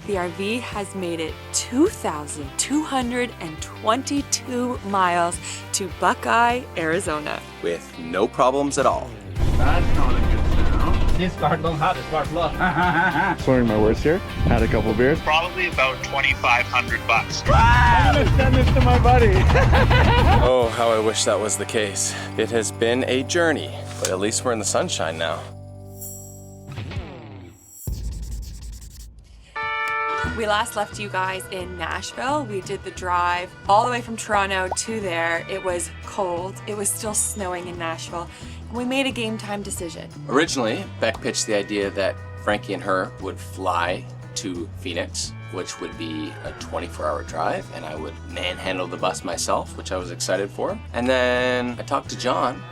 the RV has made it 2,222 miles to Buckeye, Arizona. With no problems at all. That's not a good sound. This part don't have, this part love. Slurring my words here. Had a couple beers. Probably about $2,500. I'm gonna send this to my buddy. Oh, how I wish that was the case. It has been a journey, but at least we're in the sunshine now. We last left you guys in Nashville. We did the drive all the way from Toronto to there. It was cold. It was still snowing in Nashville. And we made a game time decision. Originally, Beck pitched the idea that Frankie and her would fly to Phoenix, which would be a 24-hour drive, and I would manhandle the bus myself, which I was excited for. And then I talked to John,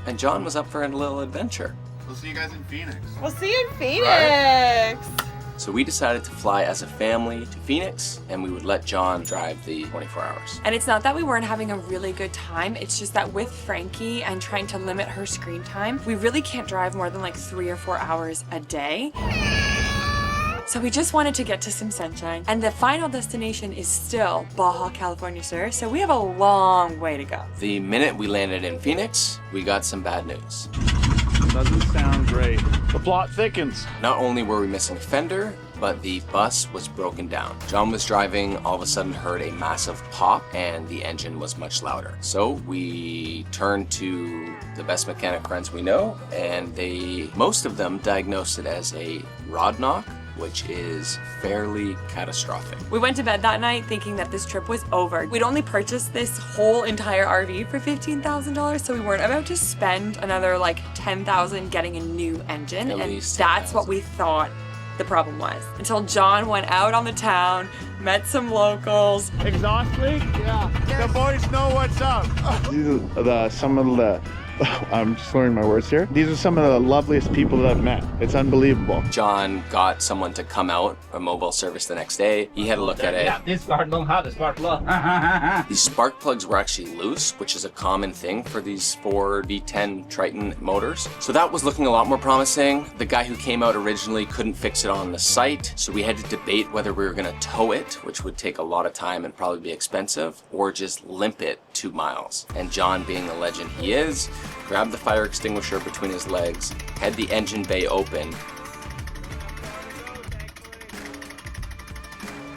and John was up for a little adventure. We'll see you guys in Phoenix. We'll see you in Phoenix. Right. So we decided to fly as a family to Phoenix, and we would let John drive the 24 hours. And it's not that we weren't having a really good time, it's just that with Frankie and trying to limit her screen time, we really can't drive more than like 3 or 4 hours a day. So we just wanted to get to some sunshine, and the final destination is still Baja California Sur, so we have a long way to go. The minute we landed in Phoenix, we got some bad news. Doesn't sound great. The plot thickens. Not only were we missing a fender, but the bus was broken down. John was driving, all of a sudden heard a massive pop, and the engine was much louder. So we turned to the best mechanic friends we know, and most of them diagnosed it as a rod knock, which is fairly catastrophic. We went to bed that night thinking that this trip was over. We'd only purchased this whole entire RV for $15,000, so we weren't about to spend another like $10,000 getting a new engine, At and least that's 10,000. what we thought the problem was. Until John went out on the town, met some locals. Exhaust leak? Yeah. The boys know what's up. These are some of the, I'm slurring my words here. These are some of the loveliest people that I've met. It's unbelievable. John got someone to come out, a mobile service the next day. He had a look at it. Yeah, this part don't have, this part love. These spark plugs were actually loose, which is a common thing for these Ford V10 Triton motors. So that was looking a lot more promising. The guy who came out originally couldn't fix it on the site, so we had to debate whether we were gonna tow it, which would take a lot of time and probably be expensive, or just limp it 2 miles. And John, being the legend he is, grabbed the fire extinguisher between his legs, had the engine bay open,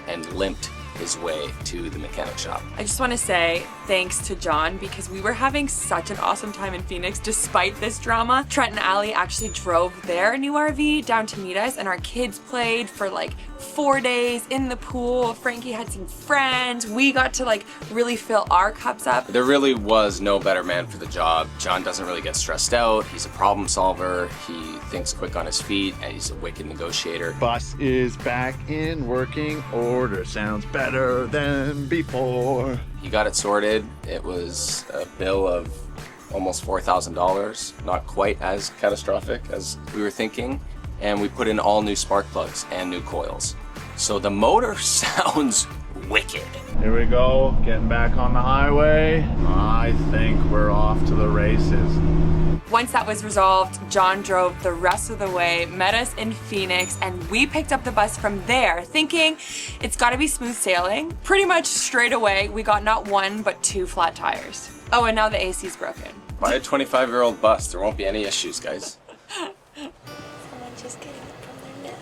and limped his way to the mechanic shop. I just want to say thanks to John, because we were having such an awesome time in Phoenix despite this drama. Trent and Allie actually drove their new RV down to meet us, and our kids played for like 4 days in the pool. Frankie had some friends. We got to like really fill our cups up. There really was no better man for the job. John doesn't really get stressed out. He's a problem solver. He thinks quick on his feet, and he's a wicked negotiator. Bus is back in working order. Sounds better than before. He got it sorted. It was a bill of almost $4,000, not quite as catastrophic as we were thinking. And we put in all new spark plugs and new coils. So the motor sounds wicked. Here we go, getting back on the highway. I think we're off to the races. Once that was resolved, John drove the rest of the way, met us in Phoenix, and we picked up the bus from there, thinking it's gotta be smooth sailing. Pretty much straight away, we got not 1, but 2 flat tires. Oh, and now the AC's broken. Buy a 25-year-old bus. There won't be any issues, guys. Someone's just getting it from their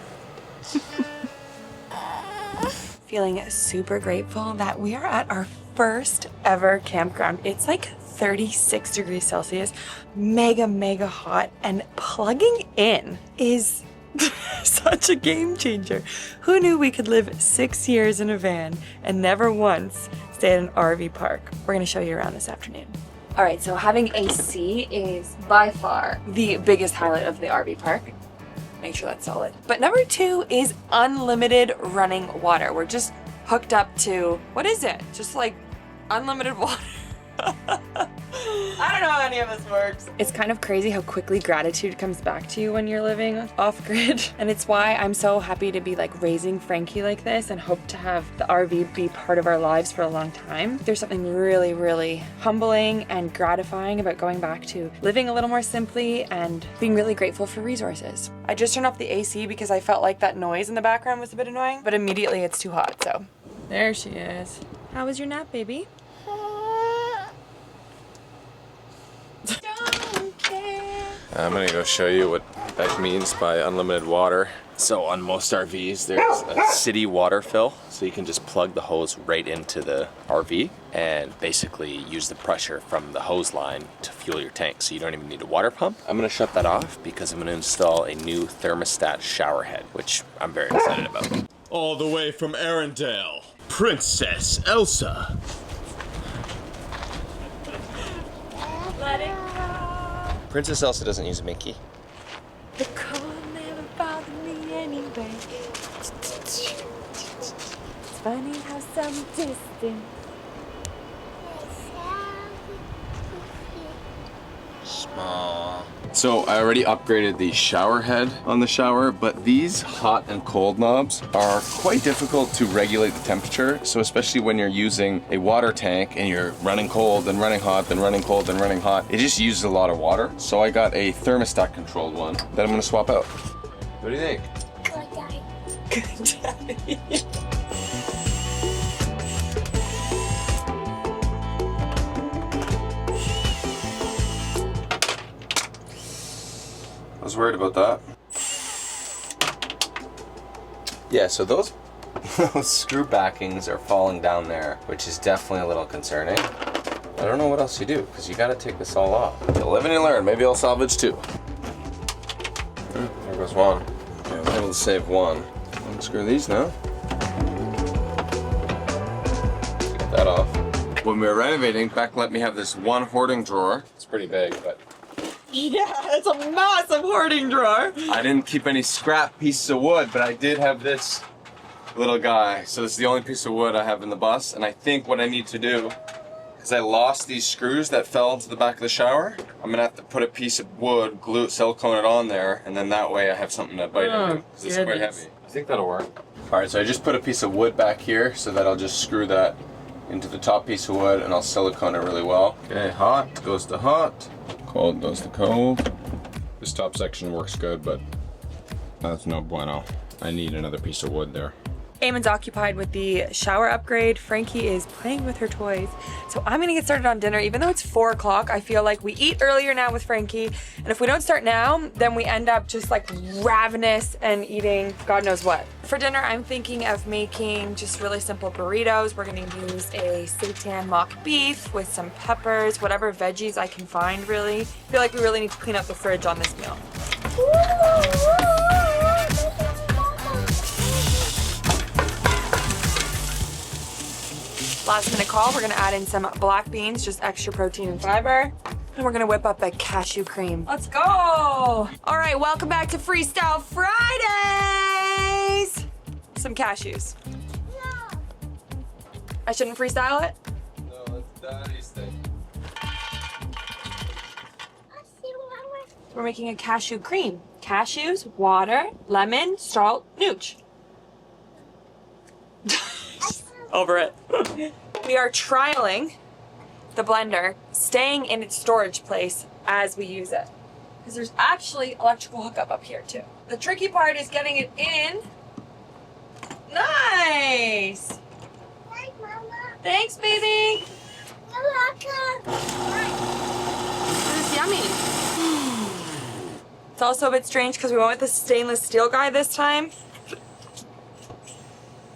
nap. Feeling super grateful that we are at our first ever campground. It's like 36 degrees Celsius, mega hot, and plugging in is such a game changer. Who knew we could live 6 years in a van and never once stay at an RV park? We're gonna show you around this afternoon. All right, so having AC is by far the biggest highlight of the RV park. Make sure that's solid. But number 2 is unlimited running water. We're just hooked up to, what is it? Just like unlimited water. I don't know how any of this works. It's kind of crazy how quickly gratitude comes back to you when you're living off-grid. And it's why I'm so happy to be like raising Frankie like this and hope to have the RV be part of our lives for a long time. There's something really, really humbling and gratifying about going back to living a little more simply and being really grateful for resources. I just turned off the AC because I felt like that noise in the background was a bit annoying, but immediately it's too hot, so. There she is. How was your nap, baby? Don't care. I'm gonna go show you what that means by unlimited water. So on most RVs, there's a city water fill, so you can just plug the hose right into the RV and basically use the pressure from the hose line to fuel your tank, so you don't even need a water pump. I'm gonna shut that off because I'm gonna install a new thermostat shower head, which I'm very excited about. All the way from Arendelle, Princess Elsa. Let it go. Princess Elsa doesn't use a Mickey. The cold never bothered me anyway. It's funny how some distant. Small. So I already upgraded the shower head on the shower, but these hot and cold knobs are quite difficult to regulate the temperature. So especially when you're using a water tank and you're running cold, then running hot, then running cold, then running hot, it just uses a lot of water. So I got a thermostat controlled one that I'm gonna swap out. What do you think? Good daddy. I was worried about that. Yeah, so those screw backings are falling down there, which is definitely a little concerning. I don't know what else you do, because you gotta take this all off. You live and you learn. Maybe I'll salvage two. There goes one. Okay, I'm able to save one. Unscrew these now. Get that off. When we were renovating, Beck let me have this one hoarding drawer. It's pretty big, but Yeah, it's a massive hoarding drawer. I didn't keep any scrap pieces of wood, but I did have this little guy. So this is the only piece of wood I have in the bus, and I think what I need to do, because I lost these screws that fell into the back of the shower, I'm gonna have to put a piece of wood, glue it, silicone it on there, and then that way I have something to bite into, because it's quite heavy. I think that'll work. All right, so I just put a piece of wood back here so that I'll just screw that into the top piece of wood and I'll silicone it really well. Okay, hot goes to hot. Cold goes to cold. This top section works good, but that's no bueno. I need another piece of wood there. Eamon's occupied with the shower upgrade. Frankie is playing with her toys. So I'm gonna get started on dinner. Even though it's 4 o'clock, I feel like we eat earlier now with Frankie. And if we don't start now, then we end up just like ravenous and eating God knows what. For dinner, I'm thinking of making just really simple burritos. We're gonna use a seitan mock beef with some peppers, whatever veggies I can find really. I feel like we really need to clean up the fridge on this meal. Last minute call, we're gonna add in some black beans, just extra protein and fiber. And we're gonna whip up a cashew cream. Let's go! All right, welcome back to Freestyle Fridays! Some cashews. No. I shouldn't freestyle it? No, it's Daddy's thing. We're making a cashew cream. Cashews, water, lemon, salt, nooch. Over it. We are trialing the blender, staying in its storage place as we use it. Because there's actually electrical hookup up here too. The tricky part is getting it in. Nice! Hi, Mama. Thanks, baby! You're welcome. This is yummy. It's also a bit strange because we went with the stainless steel guy this time.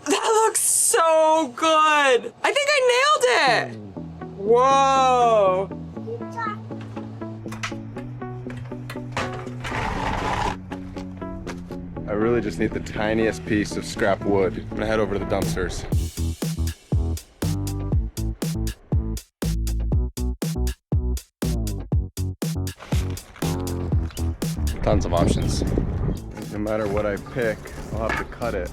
That looks so good! I think I nailed it! Whoa! I really just need the tiniest piece of scrap wood. I'm gonna head over to the dumpsters. Tons of options. No matter what I pick, I'll have to cut it.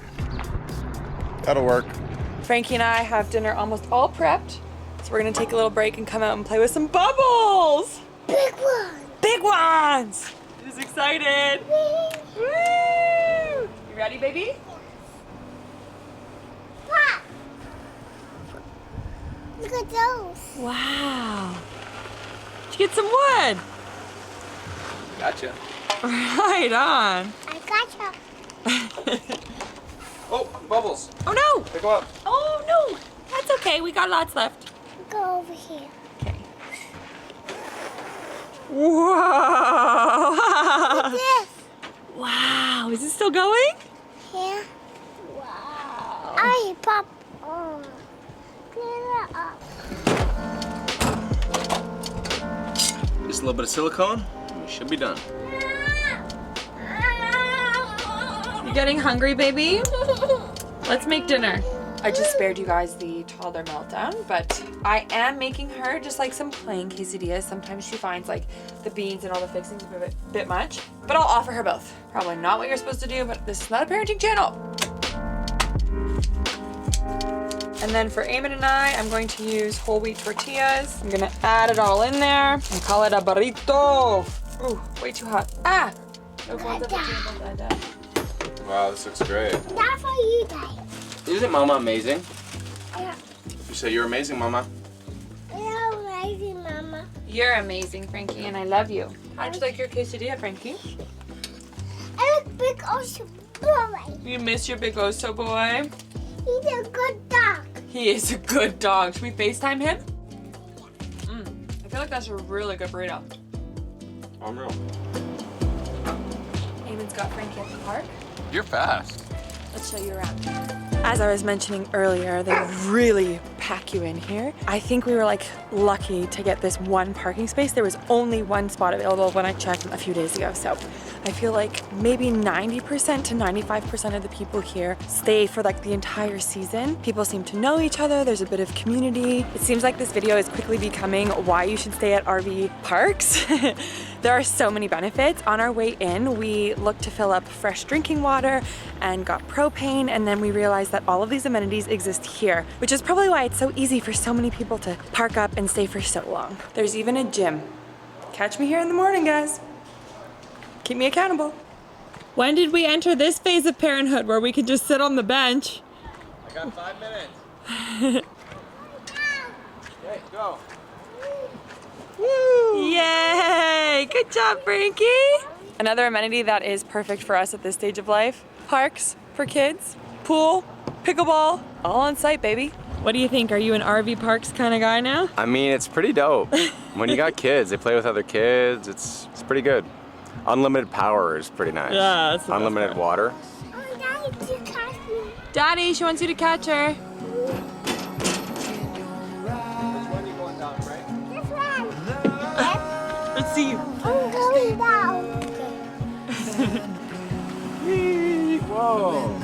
That'll work. Frankie and I have dinner almost all prepped. So we're gonna take a little break and come out and play with some bubbles. Big one. Big ones. Who's excited? Woo! You ready, baby? Pop. Look at those. Wow. Did you get some wood? Gotcha. Right on. I gotcha. Oh, bubbles. Oh no! Pick them up. Oh no! That's okay, we got lots left. Go over here. Okay. Whoa! Look at this. Wow, is it still going? Here. Wow. I pop. Oh. Get it up. Just a little bit of silicone. We should be done. You getting hungry, baby? Let's make dinner. I just spared you guys the toddler meltdown, but I am making her just like some plain quesadillas. Sometimes she finds like the beans and all the fixings a bit much, but I'll offer her both. Probably not what you're supposed to do, but this is not a parenting channel. And then for Eamon and I'm going to use whole wheat tortillas. I'm gonna add it all in there and call it a burrito. Ooh, way too hot. Ah! Wow, this looks great. That's for you guys. Isn't Mama amazing? Yeah. You say you're amazing, Mama. You're amazing, Mama. You're amazing, Frankie, and I love you. How'd you like your quesadilla, Frankie? I look big ocean boy. You miss your big oso boy? He's a good dog. He is a good dog. Should we FaceTime him? I feel like that's a really good burrito. Unreal. Eamon's got Frankie at the park. You're fast. Let's show you around. As I was mentioning earlier, they really pack you in here. I think we were like lucky to get this one parking space. There was only one spot available when I checked a few days ago. So I feel like maybe 90% to 95% of the people here stay for like the entire season. People seem to know each other. There's a bit of community. It seems like this video is quickly becoming why you should stay at RV parks. There are so many benefits. On our way in, we looked to fill up fresh drinking water and got propane, and then we realized that all of these amenities exist here, which is probably why it's so easy for so many people to park up and stay for so long. There's even a gym. Catch me here in the morning, guys. Keep me accountable. When did we enter this phase of parenthood where we could just sit on the bench? I got 5 minutes. Okay, go. Woo! Yay! Good job, Frankie! Another amenity that is perfect for us at this stage of life, parks for kids, pool, pickleball, all on site, baby. What do you think? Are you an RV parks kind of guy now? I mean, it's pretty dope. When you got kids, they play with other kids. It's pretty good. Unlimited power is pretty nice. Yeah, that's the best Unlimited part. water. Oh, Daddy, you catch me. Daddy, she wants you to catch her. This one. Let's see. I'm going down. Whoa.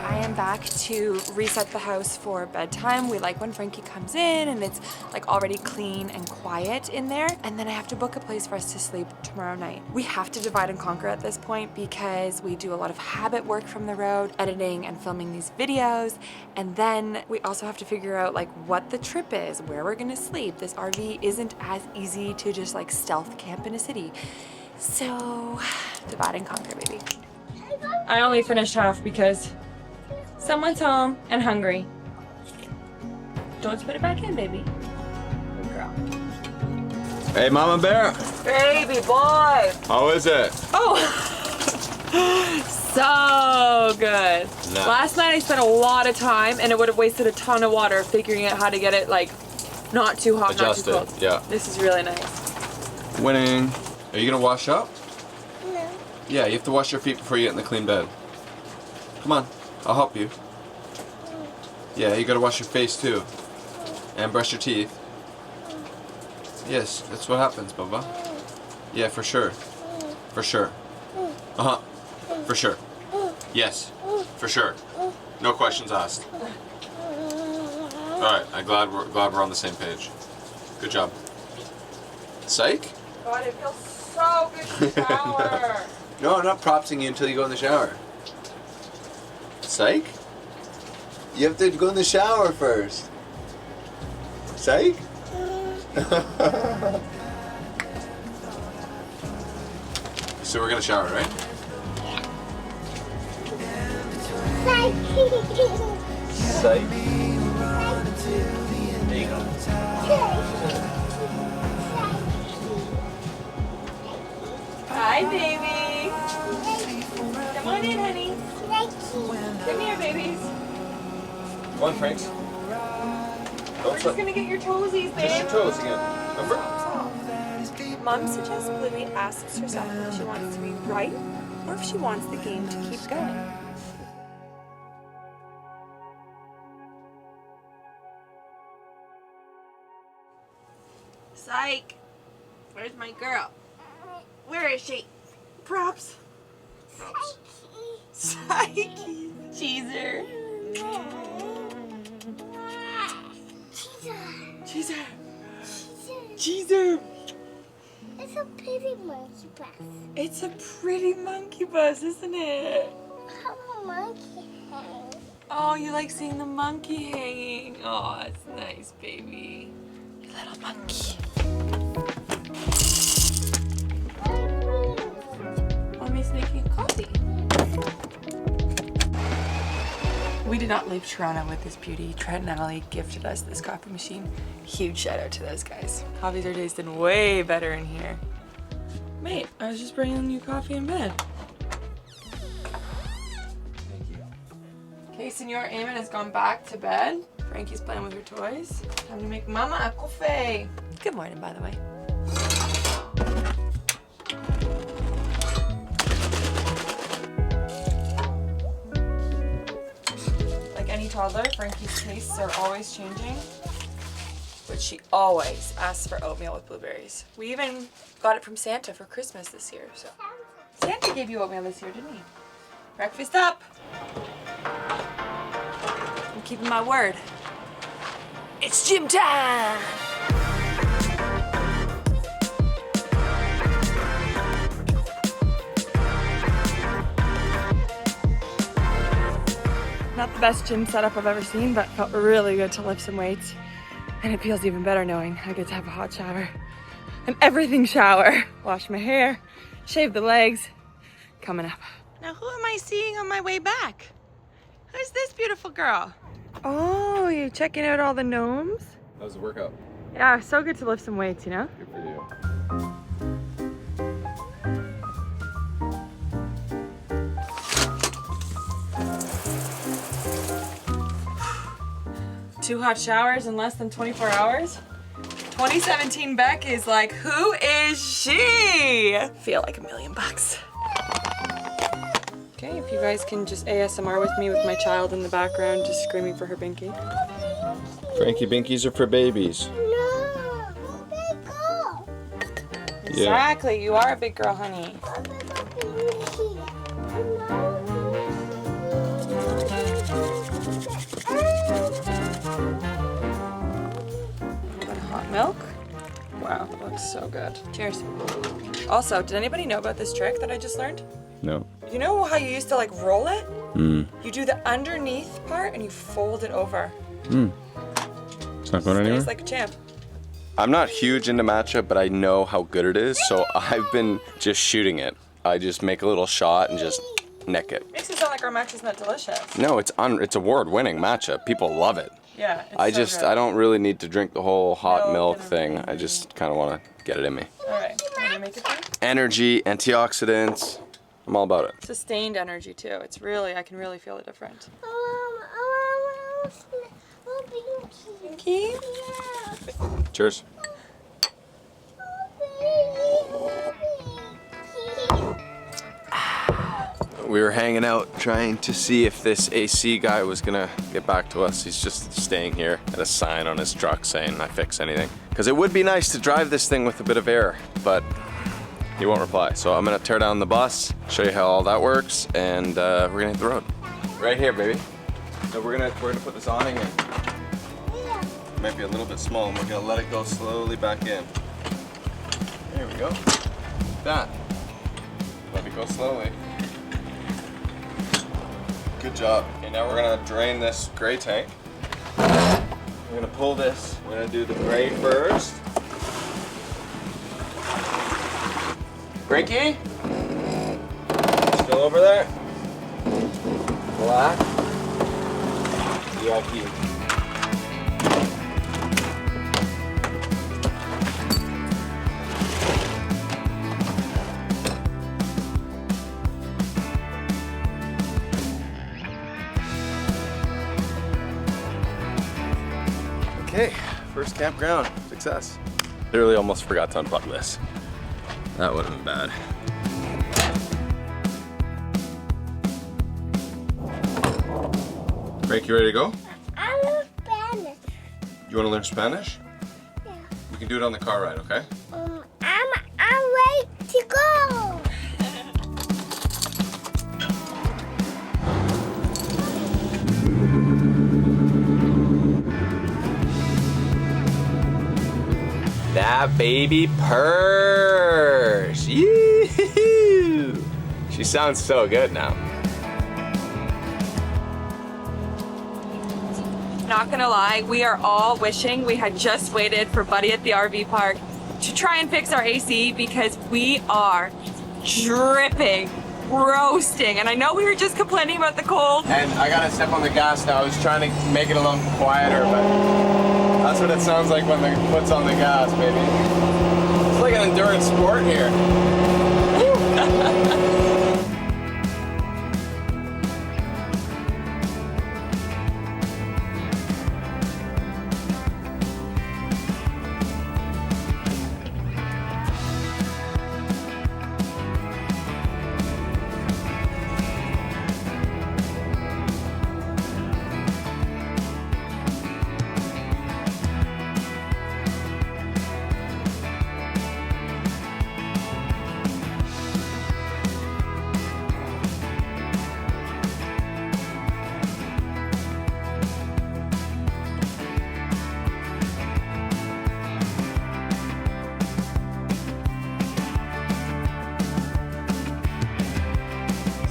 I am back to reset the house for bedtime. We like when Frankie comes in and it's like already clean and quiet in there. And then I have to book a place for us to sleep tomorrow night. We have to divide and conquer at this point because we do a lot of habit work from the road, editing and filming these videos. And then we also have to figure out like what the trip is, where we're gonna sleep. This RV isn't as easy to just like stealth camp in a city. So divide and conquer, baby. I only finished half because someone's home and hungry. Don't spit it back in, baby. Good girl. Hey, Mama Bear. Baby boy. How is it? Oh, so good. Nice. Last night I spent a lot of time and it would have wasted a ton of water figuring out how to get it like not too hot, Adjusted, not too cold. yeah. This is really nice. Winning. Are you gonna wash up? No. Yeah, you have to wash your feet before you get in the clean bed. Come on, I'll help you. Yeah, you gotta wash your face too. And brush your teeth. Yes, that's what happens, Bubba. Yeah, for sure. For sure. Uh-huh. For sure. Yes, for sure. No questions asked. Alright, I'm glad we're on the same page. Good job. Psych? God, it feels so good to shower. No, I'm not propsing you until you go in the shower. Psych? You have to go in the shower first. Psych? So we're gonna shower, right? Psych. There you go. Hi, baby. Come on in, honey. Come here, babies. Come on, Franks. We're just gonna get your toesies, babe. Just your toes again. Remember? Mom suggests Bluey asks herself if she wants to be right or if she wants the game to keep going. Psych! Where's my girl? Where is she? Props. Psyche. Cheeser. Cheeser. Cheeser. It's a pretty monkey bus. It's a pretty monkey bus, isn't it? How a monkey hang? Oh, you like seeing the monkey hanging? Oh, it's nice, baby. You little monkey. Mommy's making coffee. We did not leave Toronto with this beauty. Trent and Natalie gifted us this coffee machine. Huge shout out to those guys. Coffees are tasting way better in here. Mate, I was just bringing you coffee in bed. Okay, Senor Eamon has gone back to bed. Frankie's playing with her toys. Time to make Mama a coffee. Good morning, by the way. Like any toddler, Frankie's tastes are always changing. But she always asks for oatmeal with blueberries. We even got it from Santa for Christmas this year, so. Santa gave you oatmeal this year, didn't he? Breakfast up. I'm keeping my word. It's gym time! Not the best gym setup I've ever seen, but felt really good to lift some weights. And it feels even better knowing I get to have a hot shower. An everything shower. Wash my hair, shave the legs. Coming up. Now who am I seeing on my way back? Who's this beautiful girl? Oh, you checking out all the gnomes? How's the workout? Yeah, so good to lift some weights, you know? Good for you. 2 hot showers in less than 24 hours? 2017 Beck is like, who is she? Feel like $1 million. Okay, if you guys can just ASMR with me with my child in the background just screaming for her binky. Frankie binkies are for babies. No, big girl. Exactly, you are a big girl, honey. Hot milk. Wow, that looks so good. Cheers. Also, did anybody know about this trick that I just learned? No. You know how you used to like roll it? Mm. You do the underneath part and you fold it over. Mm. It's not going anywhere? Tastes like a champ. I'm not huge into matcha, but I know how good it is, so I've been just shooting it. I just make a little shot and just neck it. Makes it sound like our matcha's not delicious. No, it's award-winning matcha. People love it. Yeah, it's I don't really need to drink the whole hot milk and thing. everything. I just kind of want to get it in me. All right, want to make it for you? Energy, antioxidants, I'm all about it. Sustained energy too. It's really, I can really feel the difference. Pinky? Yeah. Cheers. We were hanging out trying to see if this AC guy was gonna get back to us. He's just staying here at a sign on his truck saying I fix anything. Because it would be nice to drive this thing with a bit of air, but he won't reply. So I'm gonna tear down the bus, show you how all that works, and we're gonna hit the road. Right here, baby. So we're gonna put this awning in. It might be a little bit small, and we're gonna let it go slowly back in. There we go. That. Let it go slowly. Good job. Okay, now we're gonna drain this gray tank. We're gonna pull this. We're gonna do the gray first. Gray, still over there? Black. VIP. Okay, first campground, success. Literally almost forgot to unplug this. That would have been bad. Frank, you ready to go? I learn Spanish. You want to learn Spanish? Yeah. We can do it on the car ride, okay? I'm ready to go. That baby purrs. Yee-hoo. She sounds so good now. Not gonna lie, we are all wishing we had just waited for Buddy at the RV park to try and fix our AC because we are dripping, roasting. And I know we were just complaining about the cold. And I gotta step on the gas now. I was trying to make it a little quieter, but that's what it sounds like when the foot's on the gas, baby. It's like an endurance sport here.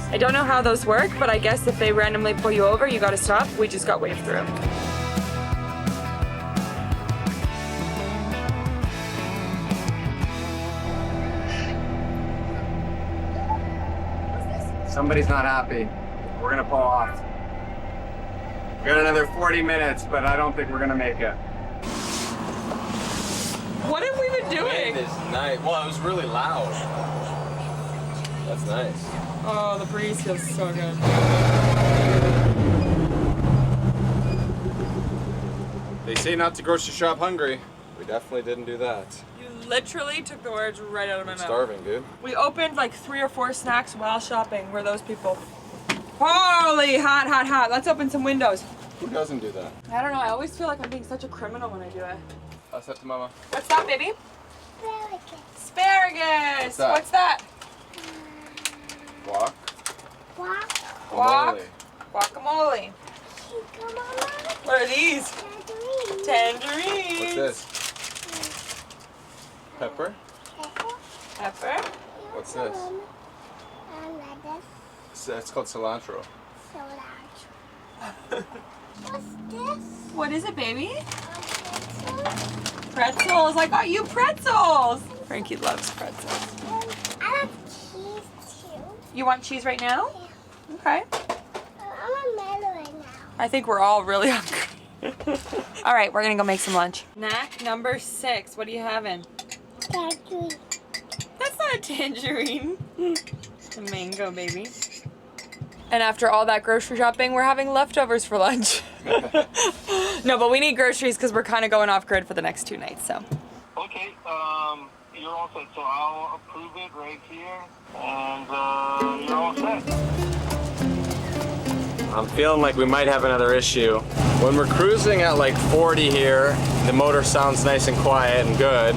I don't know how those work, but I guess if they randomly pull you over, you gotta stop. We just got waved through. Somebody's not happy. We're gonna pull off. We got another 40 minutes, but I don't think we're gonna make it. What have we been doing? Wind is nice. Well, it was really loud. That's nice. Oh, the breeze feels so good. They say not to grocery shop hungry. We definitely didn't do that. You literally took the words right out of my I'm mouth. starving, dude. We opened like 3 or 4 snacks while shopping. We're those people. Holy hot, hot, hot. Let's open some windows. Who doesn't do that? I don't know. I always feel like I'm being such a criminal when I do it. Pass that to Mama. What's that, baby? Asparagus. that? What's that? Walk. Walk. Guac. Guacamole. Guacamole. What are these? Tangerines. What's this? Pepper. Pepper. What's this? It's called cilantro. What's this? What is it, baby? Pretzels. I got you pretzels. Frankie loves pretzels. I love cheese too. You want cheese right now? Okay. I'm a mellow right now. I think we're all really hungry. All right, we're gonna go make some lunch. Snack number 6. What are you having? Tangerine. That's not a tangerine. It's a mango, baby. And after all that grocery shopping, we're having leftovers for lunch. No, but we need groceries because we're kind of going off grid for the next 2 nights, so. Okay, you're all set. So I'll approve it right here, and you're all set. I'm feeling like we might have another issue. When we're cruising at like 40 here, the motor sounds nice and quiet and good.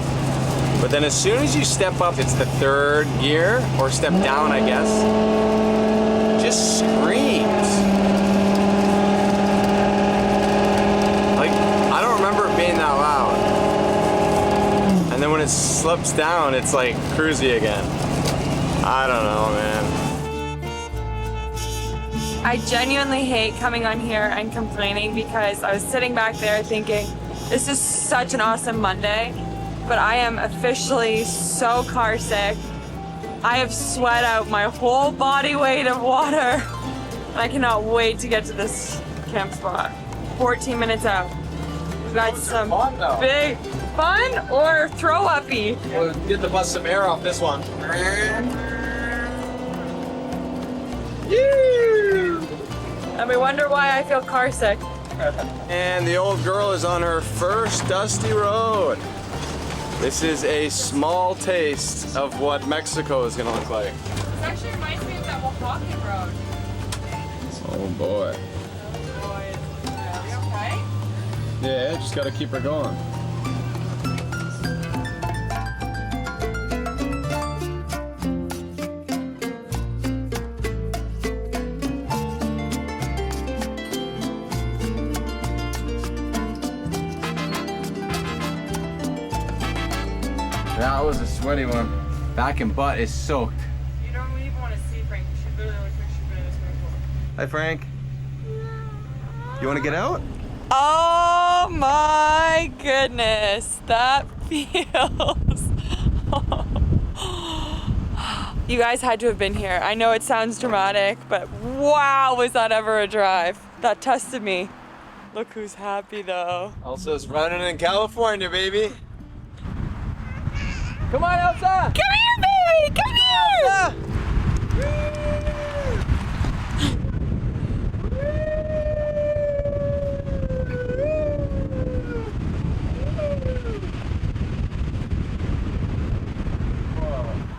But then as soon as you step up, it's the 3rd gear, or step down, I guess, it just screams. Like, I don't remember it being that loud. And then when it slips down, it's like cruisy again. I don't know, man. I genuinely hate coming on here and complaining because I was sitting back there thinking, this is such an awesome Monday, but I am officially so car sick. I have sweat out my whole body weight of water. And I cannot wait to get to this camp spot. 14 minutes out. We've got some big fun or throw-uppy. We'll get to bust some air off this one. And we wonder why I feel car sick. And the old girl is on her first dusty road. This is a small taste of what Mexico is gonna look like. This actually reminds me of that Oaxaca road. Oh boy. Are we okay? Yeah, just gotta keep her going. That was a sweaty one. Back and butt is soaked. You don't even want to see Frank. You should literally look like she's been in this before. Hi, Frank. You want to get out? Oh my goodness, that feels. You guys had to have been here. I know it sounds dramatic, but wow, was that ever a drive? That tested me. Look who's happy though. Elsa's running in California, baby. Come on, Elsa! Come here, baby! Come here! Elsa!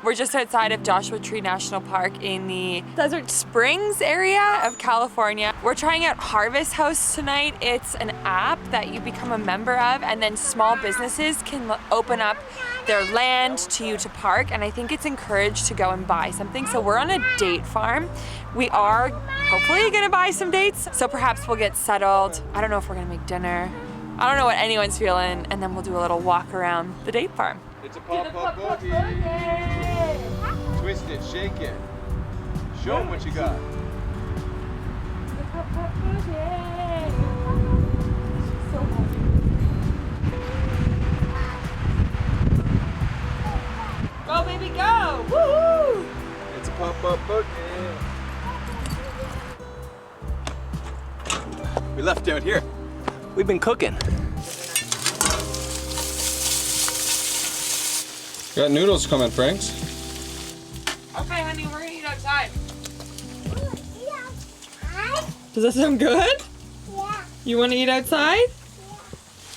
We're just outside of Joshua Tree National Park in the Desert Springs area of California. We're trying out Harvest House tonight. It's an app that you become a member of, and then small businesses can open up their land to you to park, and I think it's encouraged to go and buy something. So we're on a date farm. We are hopefully gonna buy some dates, so perhaps we'll get settled. I don't know if we're gonna make dinner. I don't know what anyone's feeling, and then we'll do a little walk around the date farm. It's a pop-up boogie. Twist it, shake it. Show them what you got. Go, baby, go! Woo-hoo! It's a pop-up boogie. We left out here. We've been cooking. Got noodles coming, Franks. Okay, honey, we're gonna eat outside. Does that sound good? Yeah. You want to eat outside?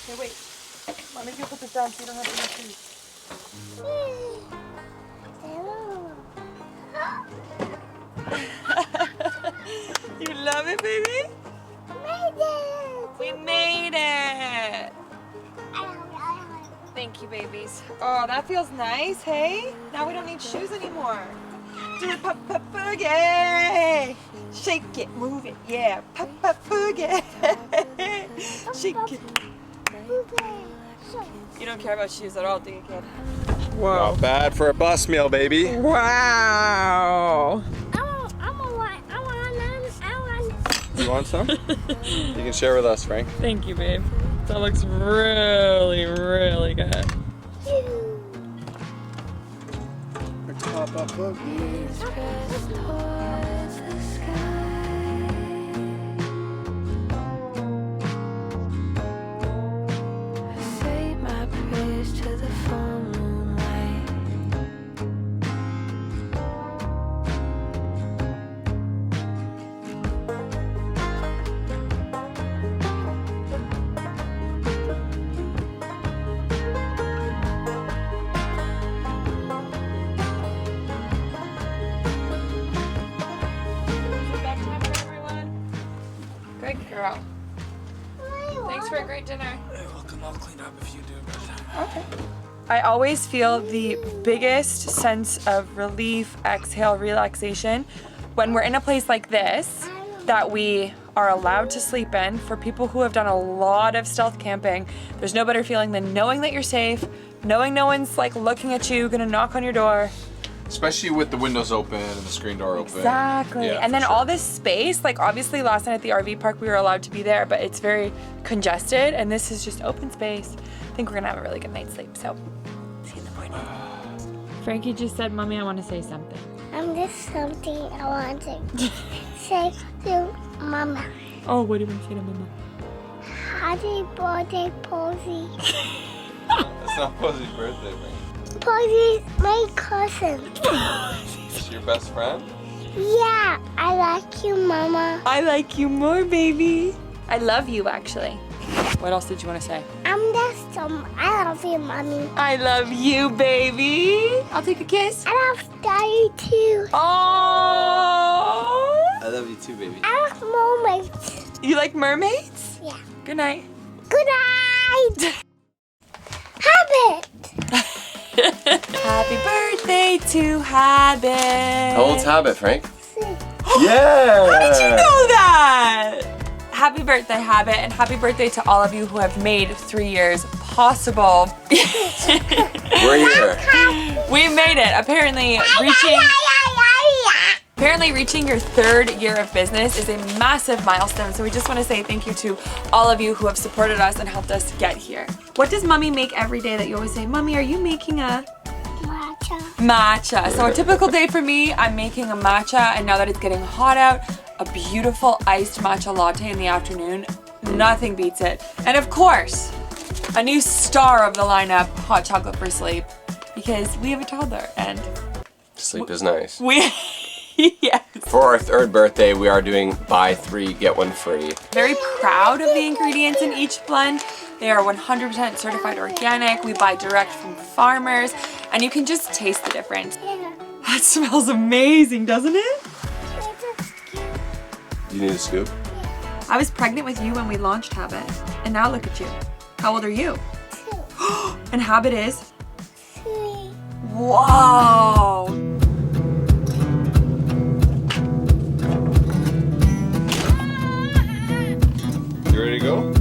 Okay, wait. Let me go put this down so you don't have to eat food. You love it, baby? We made it! Thank you, babies. Oh, that feels nice, hey? Now we don't need shoes anymore. Do the pop-pop boogie! Shake it, move it, yeah. Pop-pop boogie! Shake it. You don't care about shoes at all, do you, kid? Whoa. Not bad for a bus meal, baby. Wow! You want some? You can share with us, Frank. Thank you, babe. That looks really, really good. Pop-up boogie. Good girl. Thanks for a great dinner. You're welcome. I'll clean up if you do. Okay. I always feel the biggest sense of relief, exhale, relaxation when we're in a place like this that we are allowed to sleep in. For people who have done a lot of stealth camping, there's no better feeling than knowing that you're safe, knowing no one's like looking at you, gonna knock on your door. Especially with the windows open and the screen door open. Exactly. Yeah, And then for all sure. this space, like obviously last night at the RV park we were allowed to be there, but it's very congested and this is just open space. I think we're gonna have a really good night's sleep, so see you in the morning. Frankie just said, Mommy, I want to say something. Just something I want to say to Mama. Oh, what do you want to say to Mama? Happy birthday, Posy. That's not Posey's birthday, man. Posy's my cousin. Is she your best friend? Yeah, I like you, Mama. I like you more, baby. I love you, actually. What else did you want to say? I love you, Mommy. I love you, baby. I'll take a kiss. I love Daddy too. Oh! I love you too, baby. I love mermaids. You like mermaids? Yeah. Good night. Good night. Habit. Happy birthday to Habit. How old's Habit, Frank? Yeah! How did you know that? Happy birthday, Habit, and happy birthday to all of you who have made 3 years possible. We're here. We made it. Apparently reaching your 3rd year of business is a massive milestone. So we just want to say thank you to all of you who have supported us and helped us get here. What does Mommy make every day that you always say, Mommy, are you making a Matcha. matcha? So a typical day for me, I'm making a matcha, and now that it's getting hot out, a beautiful iced matcha latte in the afternoon. Nothing beats it. And of course, a new star of the lineup, hot chocolate for sleep, because we have a toddler and Sleep is nice. we, yes. For our 3rd birthday, we are doing buy 3, get 1 free. Very proud of the ingredients in each blend. They are 100% certified organic. We buy direct from farmers, and you can just taste the difference. Yeah. That smells amazing, doesn't it? Do you need a scoop? I was pregnant with you when we launched Habit, and now look at you. How old are you? 2, And Habit is? 3. Wow! You ready to go?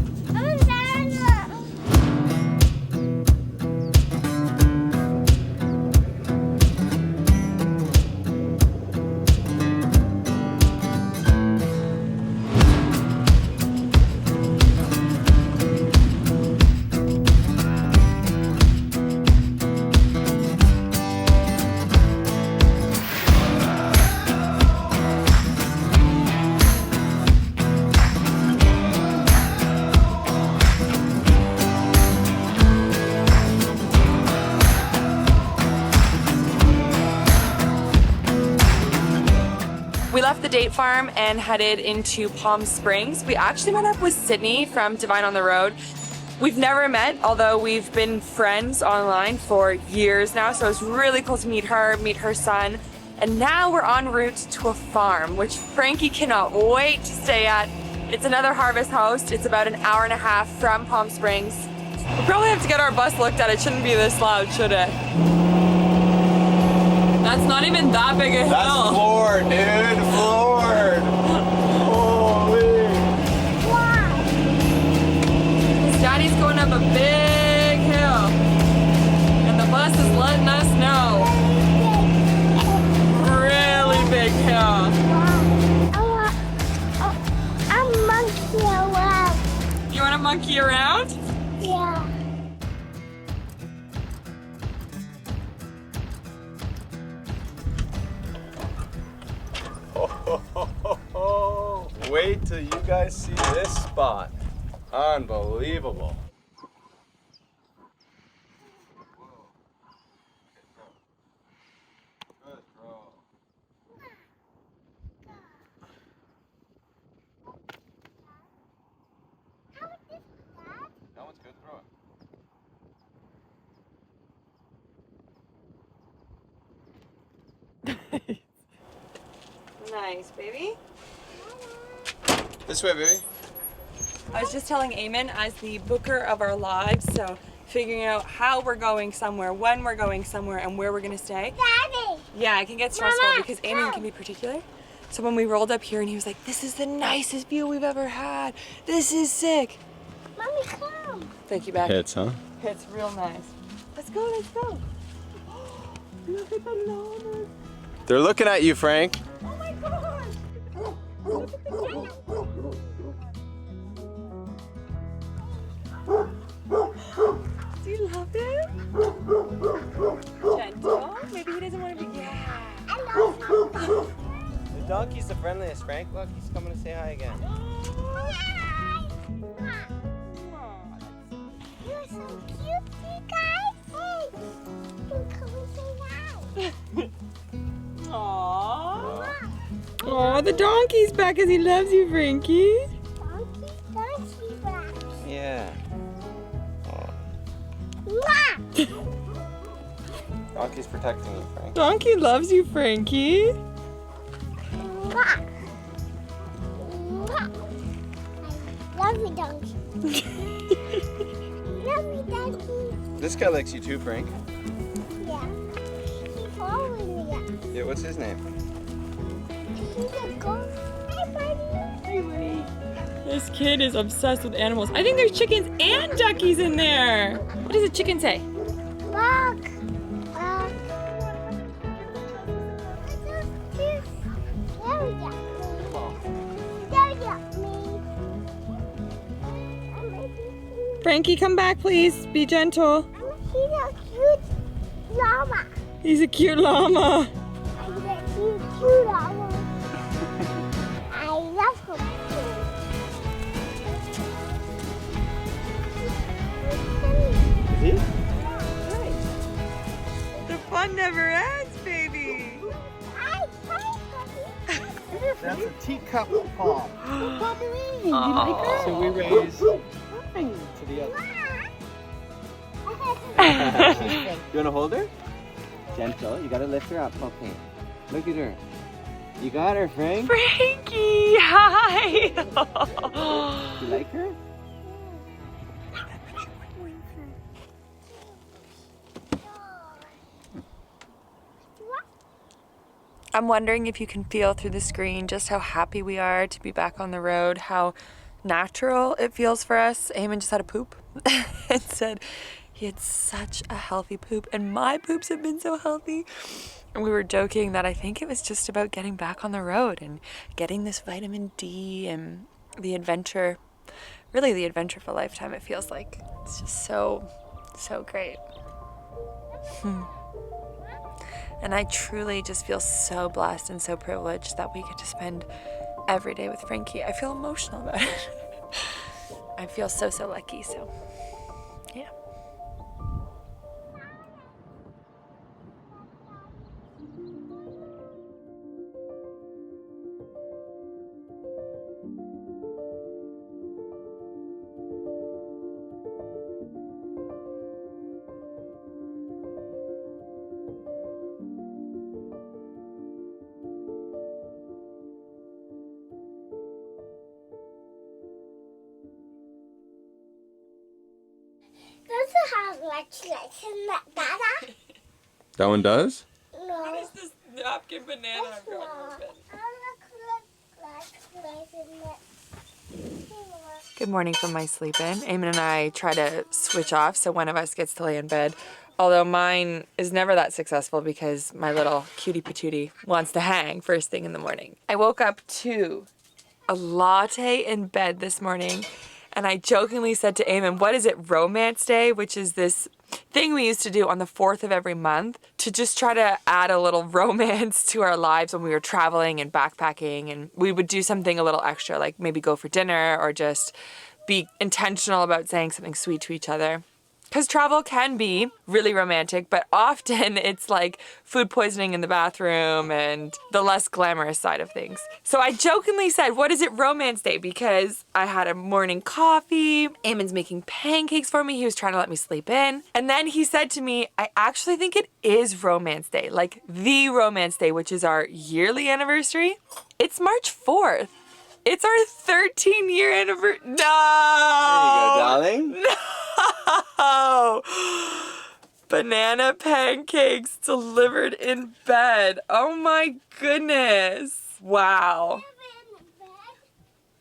We left the date farm and headed into Palm Springs. We actually met up with Sydney from Divine on the Road. We've never met, although we've been friends online for years now, so it's really cool to meet her son. And now we're en route to a farm, which Frankie cannot wait to stay at. It's another Harvest Host. It's about an hour and a half from Palm Springs. We probably have to get our bus looked at. It shouldn't be this loud, should it? That's not even that big a hill. That's floored, dude. Floored. Holy. Daddy's going up a big hill, and the bus is letting us know. Really big hill. I'm monkey around. You want to monkey around? Yeah. Wait till you guys see this spot. Unbelievable. That one's good, throw it. Nice, baby. This way, baby. I was just telling Eamon, as the booker of our lives, so figuring out how we're going somewhere, when we're going somewhere, and where we're gonna stay. Daddy. Yeah, it can get stressful Mama, because Eamon come. can be particular. So when we rolled up here and he was like, this is the nicest view we've ever had. This is sick. Mommy, come. Thank you, back. Hits, huh? It's real nice. Let's go, let's go. Look at the llamas. They're looking at you, Frank. Oh my gosh. Look at the llamas. Do you love him? Gentle. Maybe he doesn't want to be. Yeah. The donkey's the friendliest, Frank. Look, he's coming to say hi again. You're so cute, you guys. Hey, you come and say hi. Aww. Aw, the donkey's back because he loves you, Frankie. Donkey back. Yeah. Mwah. Donkey's protecting you, Frank. Donkey loves you, Frankie. Mwah. Mwah. I love you, donkey. Love you, donkey. This guy likes you too, Frank. Yeah. He's following me. Yeah, what's his name? He's a goat. Hi, buddy. This kid is obsessed with animals. I think there's chickens and duckies in there. What does a chicken say? Look. Frankie, come back, please. Be gentle. He's a cute llama. He's a cute llama. I'm a cute llama. I love him. Is he? The fun never ends, baby. Hi, puppy. That's a teacup palm. You like her? So we raise to the other. You want to hold her? Gentle. You got to lift her up. Okay. Look at her. You got her, Frank. Frankie, hi. You like her? I'm wondering if you can feel through the screen just how happy we are to be back on the road, how natural it feels for us. Eamon just had a poop and said he had such a healthy poop, and my poops have been so healthy. And we were joking that I think it was just about getting back on the road and getting this vitamin D and the adventure, really the adventure of a lifetime, it feels like. It's just so great. And I truly just feel so blessed and so privileged that we get to spend every day with Frankie. I feel emotional about it. I feel so lucky, so yeah. Doesn't have much legs in that dada. That one does? No. What is this napkin banana I've got in my bed? Good morning from my sleep in. Eamon and I try to switch off so one of us gets to lay in bed. Although mine is never that successful because my little cutie patootie wants to hang first thing in the morning. I woke up to a latte in bed this morning, and I jokingly said to Eamon, what is it, Romance Day? Which is this thing we used to do on the 4th of every month to just try to add a little romance to our lives when we were traveling and backpacking, and we would do something a little extra, like maybe go for dinner or just be intentional about saying something sweet to each other. Because travel can be really romantic, but often it's like food poisoning in the bathroom and the less glamorous side of things. So I jokingly said, what is it, Romance Day? Because I had a morning coffee, Eamon's making pancakes for me, he was trying to let me sleep in. And then he said to me, I actually think it is Romance Day, like the Romance Day, which is our yearly anniversary. It's March 4th. It's our 13-year anniversary. No! There you go, darling. No! Banana pancakes delivered in bed. Oh my goodness. Wow.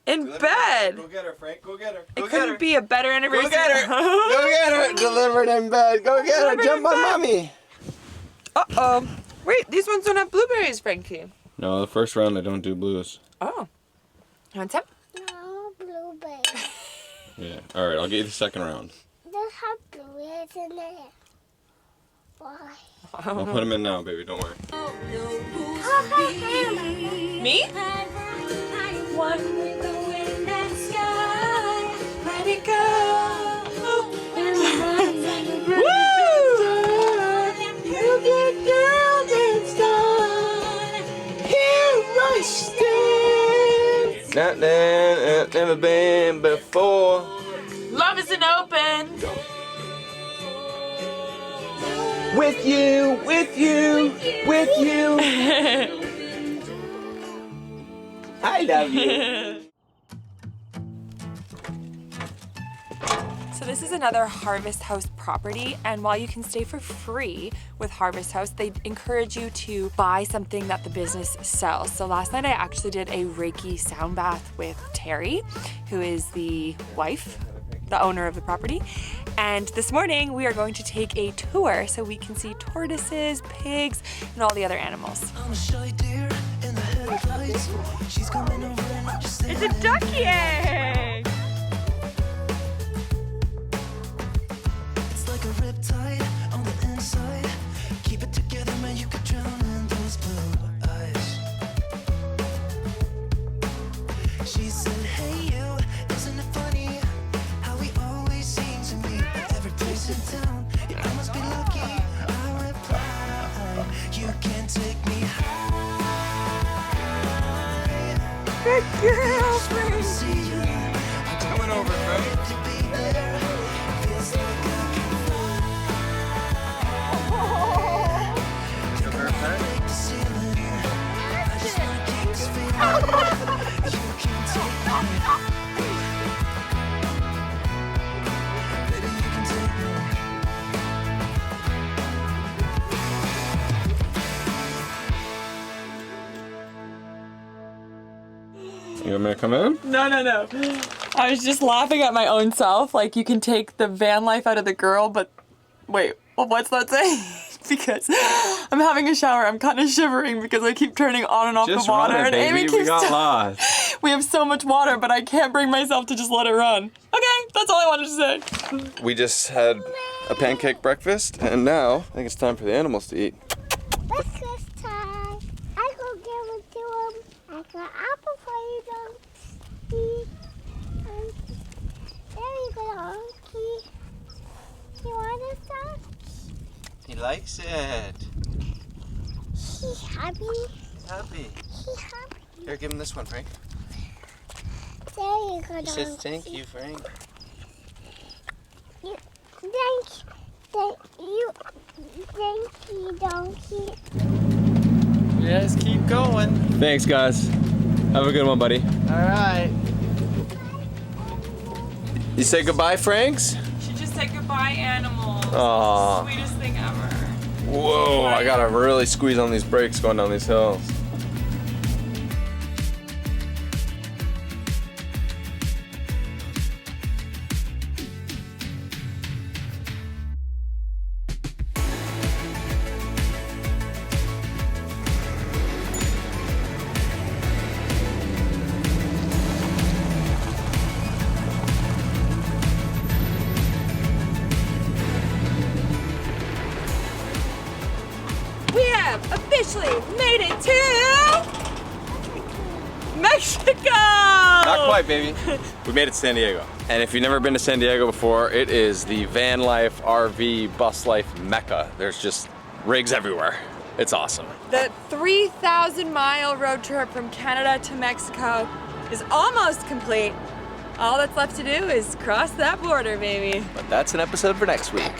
In bed. Go get her, Frank. Go get her. It couldn't be a better anniversary. Go get her. Go get her. Delivered in bed. Go get her. Jump on mommy. Uh-oh. Wait, these ones don't have blueberries, Frankie. No, the first round I don't do blues. Oh. You want some? No blueberries. Yeah. All right, I'll get you the second round. They have blueberries in there. Why? I'll put them in now, baby. Don't worry. Me? One with the wind and sky. Let it go. Woo! You get down and stone. Here I stand. Nothing I've never been before. Love isn't open. With you, with you, with you. I love you. So this is another Harvest House property, and while you can stay for free with Harvest House, they encourage you to buy something that the business sells. So last night I actually did a Reiki sound bath with Terry, who is the wife, the owner of the property. And this morning we are going to take a tour so we can see tortoises, pigs, and all the other animals. It's a ducky egg! It's like a riptide on the inside. Keep it together, man, you could drown in those blue eyes. She said, hey you, isn't it funny how we always seem to meet at every place in town? Yeah, I must be lucky. I reply, you can't take me high. Good girl, Frank. Coming over, Frank. You want me to come in? No. I was just laughing at my own self. Like, you can take the van life out of the girl, but wait, well, what's that saying? Because I'm having a shower, I'm kind of shivering because I keep turning on and off Just the water. run it, And baby. Amy keeps We got lost. We have so much water, but I can't bring myself to just let it run. Okay, that's all I wanted to say. We just had a pancake breakfast, and now I think it's time for the animals to eat. Breakfast time. I go give it to him. I got apple for you, donkey. There you go, donkey. You want a stuff? He likes it. He's happy. Happy. He's happy. Here, give him this one, Frank. There you go, He donkey. says thank you, Frank. Thank you, donkey. Yes, keep going. Thanks, guys. Have a good one, buddy. All right. You say goodbye, Franks? She just said goodbye, animals. Aw. Sweetest thing ever. Whoa, I gotta really squeeze on these brakes going down these hills. We have officially made it to Mexico! Not quite, baby. We made it to San Diego. And if you've never been to San Diego before, it is the van life, RV, bus life mecca. There's just rigs everywhere. It's awesome. The 3,000-mile road trip from Canada to Mexico is almost complete. All that's left to do is cross that border, baby. But that's an episode for next week.